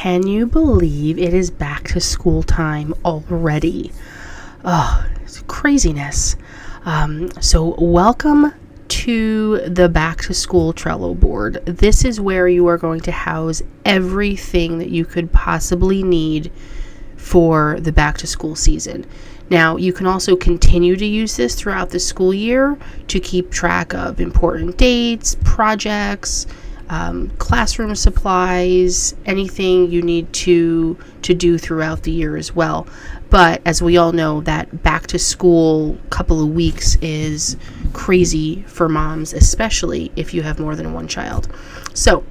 can you believe it is back to school time already? Oh, it's craziness. So welcome to the back to school Trello board. This is where you are going to house everything that you could possibly need for the back to school season. Now, you can also continue to use this throughout the school year to keep track of important dates, projects, classroom supplies, anything you need to do throughout the year as well. But as we all know, that back to school couple of weeks is crazy for moms, especially if you have more than one child. So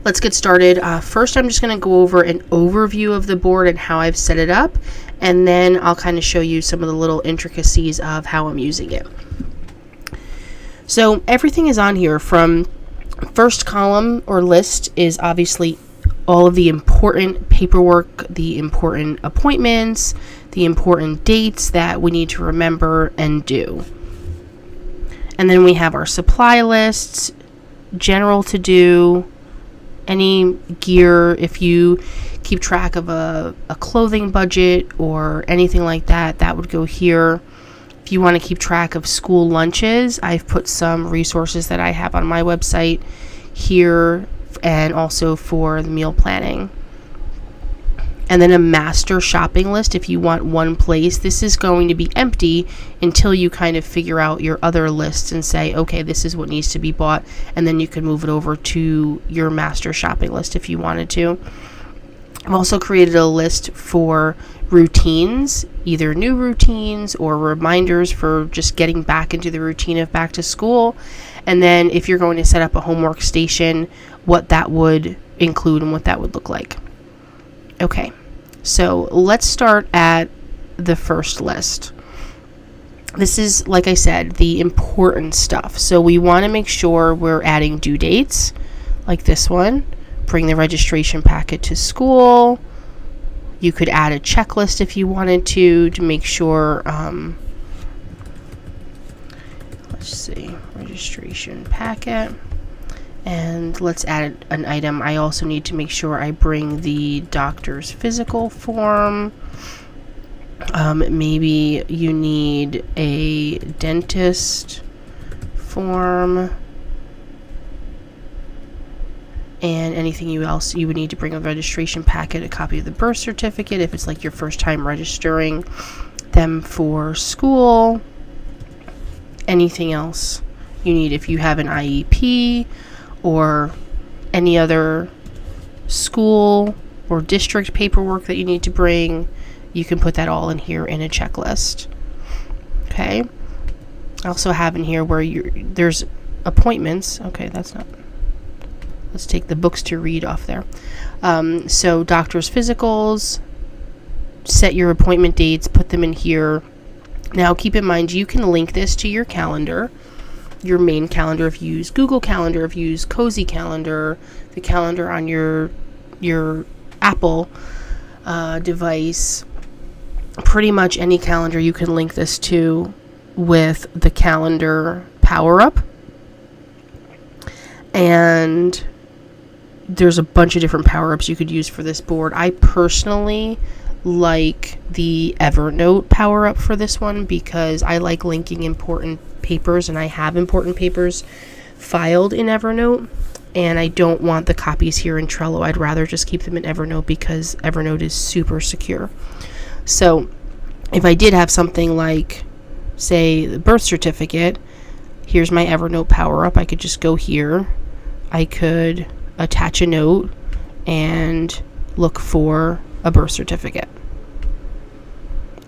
let's get started. First, I'm just going to go over an overview of the board and how I've set it up, and then I'll kind of show you some of the little intricacies of how I'm using it. So everything is on here. From first column or list is obviously all of the important paperwork, the important appointments, the important dates that we need to remember and do. And then we have our supply lists, general to do, any gear, if you keep track of a clothing budget or anything like that, that would go here. If you want to keep track of school lunches, I've put some resources that I have on my website here, and also for the meal planning. And then a master shopping list if you want one place. This is going to be empty until you kind of figure out your other lists and say, okay, this is what needs to be bought, and then you can move it over to your master shopping list if you wanted to. I've also created a list for routines, either new routines or reminders for just getting back into the routine of back to school. And then if you're going to set up a homework station, what that would include and what that would look like. Okay, so let's start at the first list. This is, like I said, the important stuff. So we want to make sure we're adding due dates, like this one. Bring the registration packet to school. You could add a checklist if you wanted to make sure, let's see, registration packet. And let's add an item. I also need to make sure I bring the doctor's physical form. Maybe you need a dentist form. And anything else you would need to bring a registration packet, a copy of the birth certificate if it's like your first time registering them for school. Anything else you need if you have an IEP or any other school or district paperwork that you need to bring, you can put that all in here in a checklist. Okay. I also have in here where there's appointments. Okay, that's not. Let's take the books to read off there. So doctor's physicals, set your appointment dates, put them in here. Now keep in mind, you can link this to your calendar, your main calendar if you use Google Calendar, if you use Cozy Calendar, the calendar on your Apple device. Pretty much any calendar you can link this to with the calendar power-up. And there's a bunch of different power-ups you could use for this board. I personally like the Evernote power-up for this one because I like linking important papers, and I have important papers filed in Evernote, and I don't want the copies here in Trello. I'd rather just keep them in Evernote because Evernote is super secure. So if I did have something like, say, the birth certificate, here's my Evernote power-up. I could just go here. I could attach a note and look for a birth certificate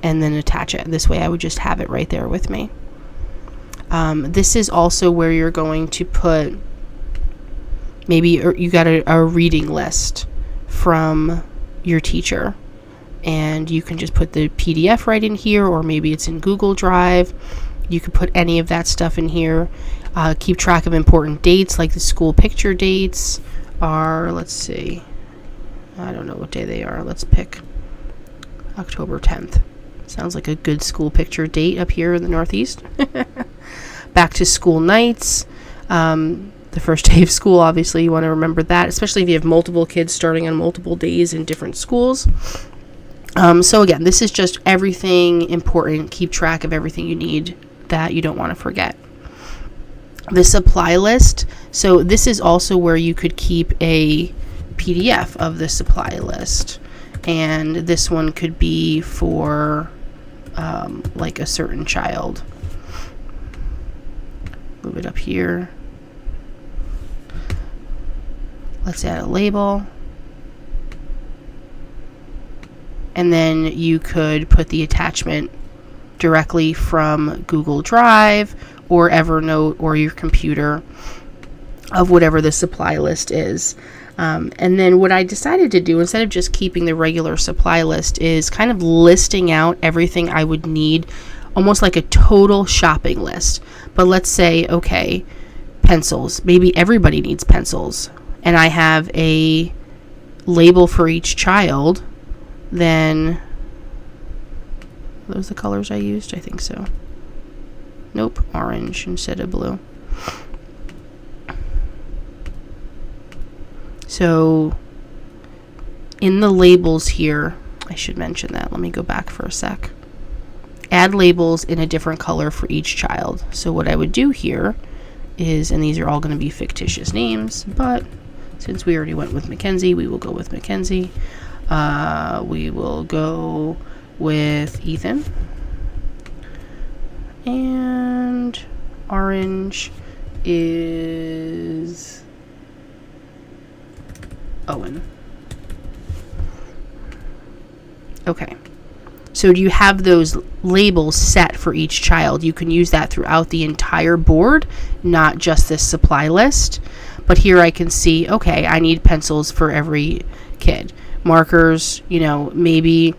and then attach it. This way I would just have it right there with me. This is also where you're going to put, maybe you got a reading list from your teacher, and you can just put the PDF right in here, or maybe it's in Google Drive. You could put any of that stuff in here. Keep track of important dates, like the school picture dates are, let's see, I don't know what day they are. Let's pick October 10th. Sounds like a good school picture date up here in the Northeast. Back to school nights. the first day of school. Obviously, you want to remember that, especially if you have multiple kids starting on multiple days in different schools. So again, this is just everything important. Keep track of everything you need that you don't want to forget. The supply list. So this is also where you could keep a PDF of the supply list. And this one could be for like a certain child. Move it up here. Let's add a label. And then you could put the attachment directly from Google Drive or Evernote or your computer of whatever the supply list is. And then what I decided to do, instead of just keeping the regular supply list, is kind of listing out everything I would need, almost like a total shopping list. But let's say, okay, pencils. Maybe everybody needs pencils. And I have a label for each child. Then, are those the colors I used? I think so. Nope, orange instead of blue. So, in the labels here, I should mention that. Let me go back for a sec. Add labels in a different color for each child. So what I would do here is, and these are all going to be fictitious names, but since we already went with Mackenzie, we will go with Mackenzie. We will go with Ethan. And orange is Owen. Okay. So do you have those labels set for each child? You can use that throughout the entire board, not just this supply list. But here I can see, okay, I need pencils for every kid. Markers, maybe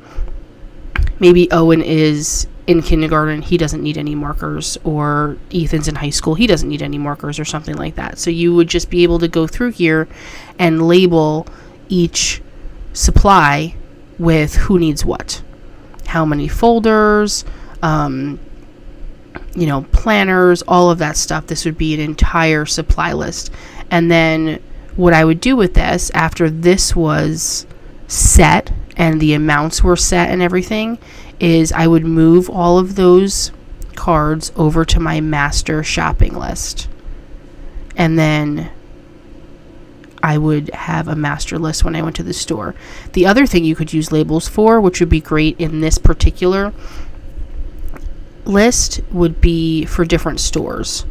Owen is in kindergarten, he doesn't need any markers, or Ethan's in high school, he doesn't need any markers, or something like that. So you would just be able to go through here and label each supply with who needs what, how many folders, planners, all of that stuff. This would be an entire supply list. And then what I would do with this, after this was set and the amounts were set and everything, is I would move all of those cards over to my master shopping list. And then I would have a master list when I went to the store. The other thing you could use labels for, which would be great in this particular list, would be for different stores.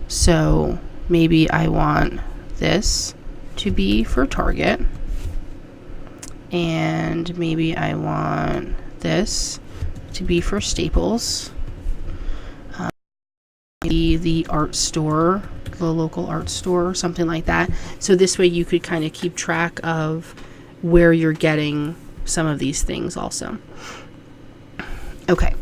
So maybe I want this to be for Target. And maybe I want this to be for Staples. Maybe the art store, the local art store, or something like that. So this way you could kind of keep track of where you're getting some of these things also. Okay,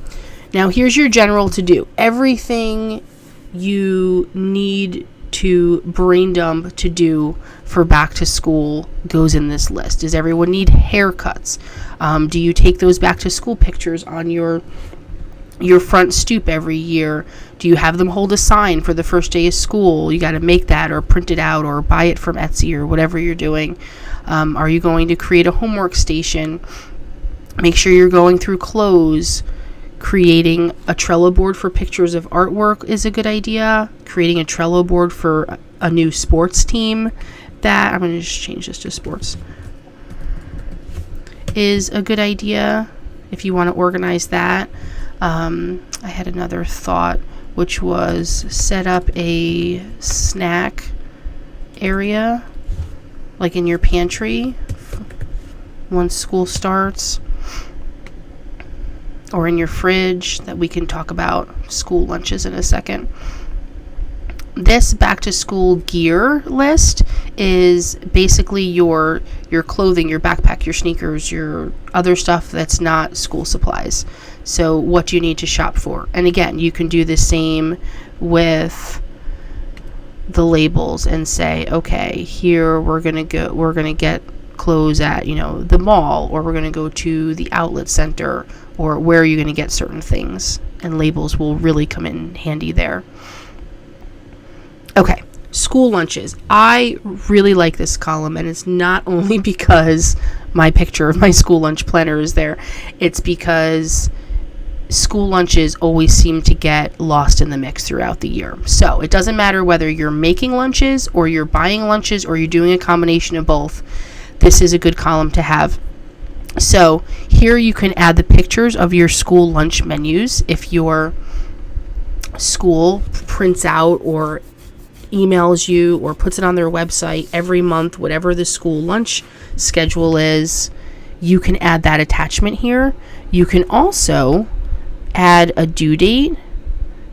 now here's your general to-do. Everything you need to brain dump to do for back to school goes in this list. Does everyone need haircuts? Do you take those back to school pictures on your front stoop every year? Do you have them hold a sign for the first day of school? You got to make that or print it out or buy it from Etsy or whatever you're doing. Are you going to create a homework station? Make sure you're going through clothes. Creating a Trello board for pictures of artwork is a good idea. Creating a Trello board for a new sports team, that I'm going to just change this to sports, is a good idea if you want to organize that. I had another thought, which was set up a snack area like in your pantry once school starts, or in your fridge, that we can talk about school lunches in a second. This back to school gear list is basically your clothing, your backpack, your sneakers, your other stuff that's not school supplies. So what do you need to shop for? And again, you can do the same with the labels and say, okay, here we're going to get clothes at, the mall, or we're going to go to the outlet center, or where are you going to get certain things, and labels will really come in handy there. Okay, school lunches. I really like this column, and it's not only because my picture of my school lunch planner is there. It's because school lunches always seem to get lost in the mix throughout the year. So it doesn't matter whether you're making lunches or you're buying lunches or you're doing a combination of both. This is a good column to have. So here you can add the pictures of your school lunch menus. If your school prints out or emails you or puts it on their website every month, whatever the school lunch schedule is, you can add that attachment here. You can also add a due date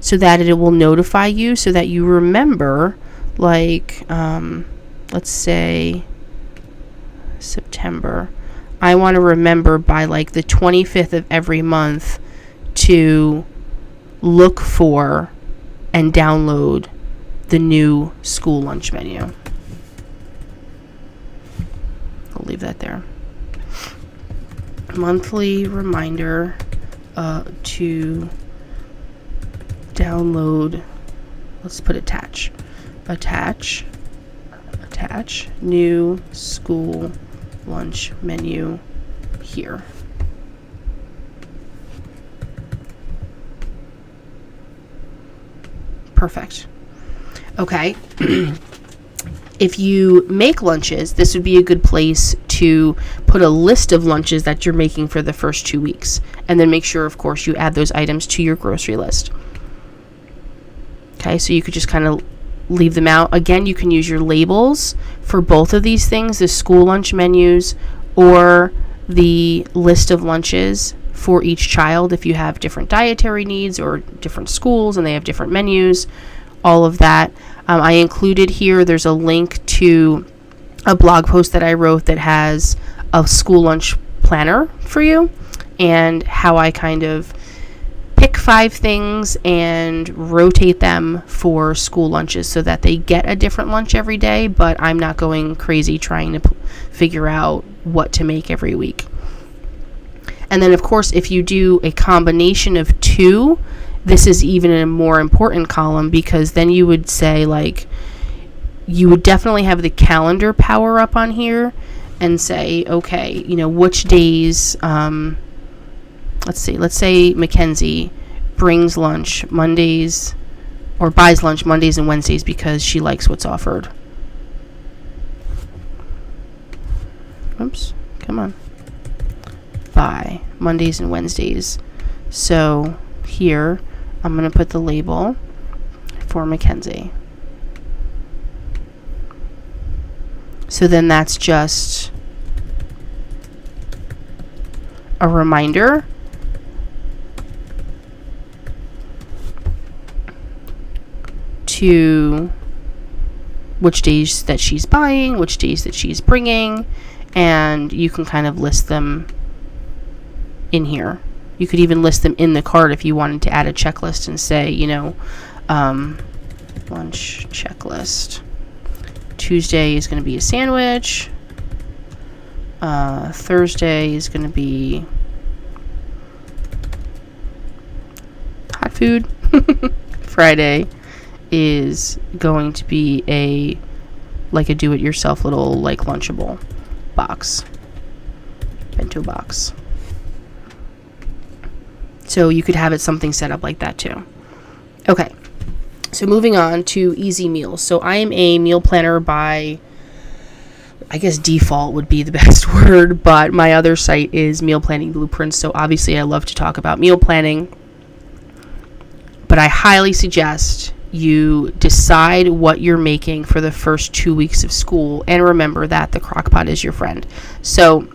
so that it will notify you, so that you remember, like, let's say September. I want to remember by like the 25th of every month to look for and download the new school lunch menu. I'll leave that there. Monthly reminder to download. Let's put attach new school lunch menu here. Perfect. Okay. If you make lunches, this would be a good place to put a list of lunches that you're making for the first 2 weeks. And then make sure, of course, you add those items to your grocery list. Okay, so you could just kind of leave them out. Again, you can use your labels for both of these things, the school lunch menus or the list of lunches for each child if you have different dietary needs or different schools and they have different menus, all of that. I included here, there's a link to a blog post that I wrote that has a school lunch planner for you and how I kind of pick 5 things and rotate them for school lunches so that they get a different lunch every day, but I'm not going crazy trying to figure out what to make every week. And then, of course, if you do a combination of 2, this is even a more important column, because then you would say, like, you would definitely have the calendar power up on here and say, okay, you know, which days, let's say Mackenzie brings lunch Mondays or buys lunch Mondays and Wednesdays because she likes what's offered. Oops, come on. Buy Mondays and Wednesdays. So here, I'm going to put the label for Mackenzie. So then that's just a reminder to which days that she's buying, which days that she's bringing, and you can kind of list them in here. You could even list them in the cart if you wanted to add a checklist and say, you know, lunch checklist. Tuesday is going to be a sandwich. Thursday is going to be hot food. Friday is going to be a do-it-yourself little like Lunchable box, bento box. So you could have it something set up like that too. Okay, so moving on to easy meals. So I am a meal planner by, I guess default would be the best word, but my other site is Meal Planning Blueprints. So obviously I love to talk about meal planning, but I highly suggest you decide what you're making for the first 2 weeks of school, and remember that the crock pot is your friend. So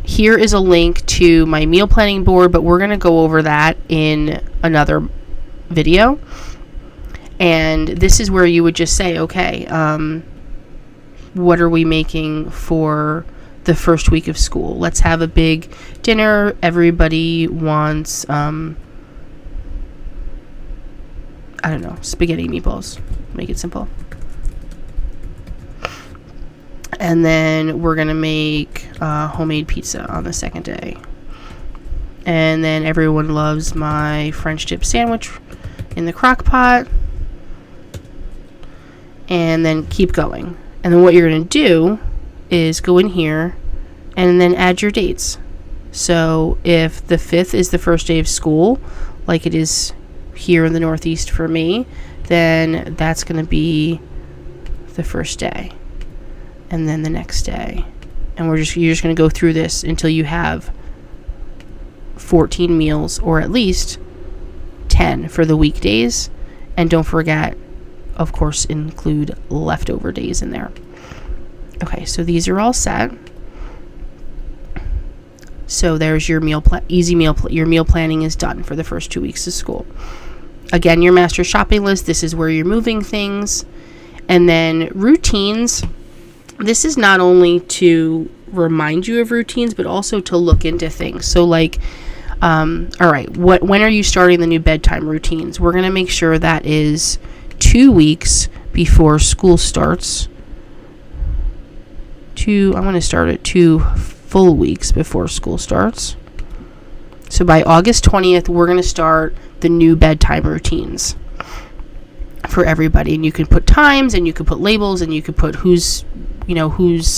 here is a link to my meal planning board, but we're going to go over that in another video. And this is where you would just say, okay, what are we making for the first week of school? Let's have a big dinner. Everybody wants, I don't know, spaghetti meatballs. Make it simple. And then we're going to make homemade pizza on the second day. And then everyone loves my French dip sandwich in the crock pot. and then keep going. And then what you're going to do is go in here and then add your dates. So if the 5th is the first day of school, like it is here in the Northeast for me, then that's going to be the first day, and then the next day. And you're just going to go through this until you have 14 meals, or at least 10 for the weekdays. And don't forget, of course, include leftover days in there. Okay, so these are all set. So there's your meal your meal planning is done for the first 2 weeks of school. Again, your master shopping list, this is where you're moving things. And then routines, this is not only to remind you of routines, but also to look into things. So like, all right, when are you starting the new bedtime routines? We're going to make sure that is 2 weeks before school starts. I'm going to start at 2 full weeks before school starts. So by August 20th, we're going to start the new bedtime routines for everybody. And you can put times, and you can put labels, and you can put who's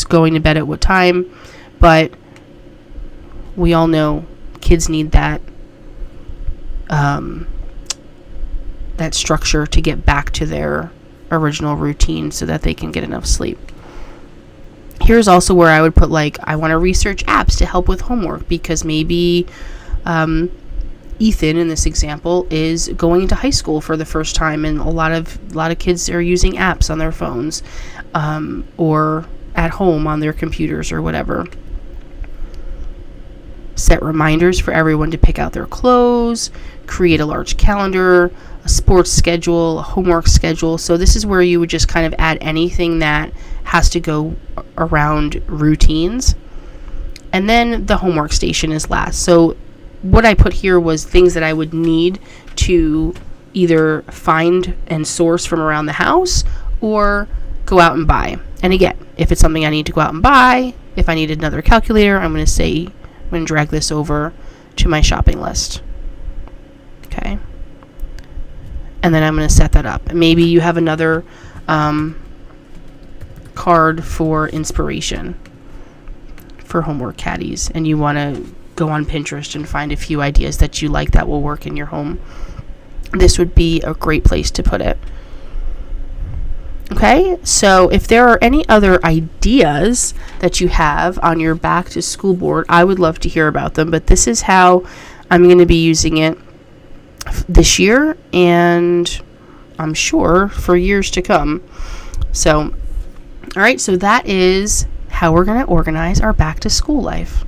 going to bed at what time. But we all know kids need that structure to get back to their original routine so that they can get enough sleep. Here's also where I would put, like, I want to research apps to help with homework, because maybe Ethan, in this example, is going into high school for the first time, and a lot of kids are using apps on their phones, or at home on their computers or whatever. Set reminders for everyone to pick out their clothes, create a large calendar, a sports schedule, a homework schedule. So this is where you would just kind of add anything that has to go around routines. And then the homework station is last. So what I put here was things that I would need to either find and source from around the house or go out and buy. And again, if it's something I need to go out and buy, if I need another calculator, I'm going to drag this over to my shopping list. Okay. And then I'm going to set that up. Maybe you have another card for inspiration for homework caddies, and you want to go on Pinterest and find a few ideas that you like that will work in your home. This would be a great place to put it. Okay, so if there are any other ideas that you have on your back to school board, I would love to hear about them, but this is how I'm going to be using it this year, and I'm sure for years to come. So, all right, so that is how we're going to organize our back to school life.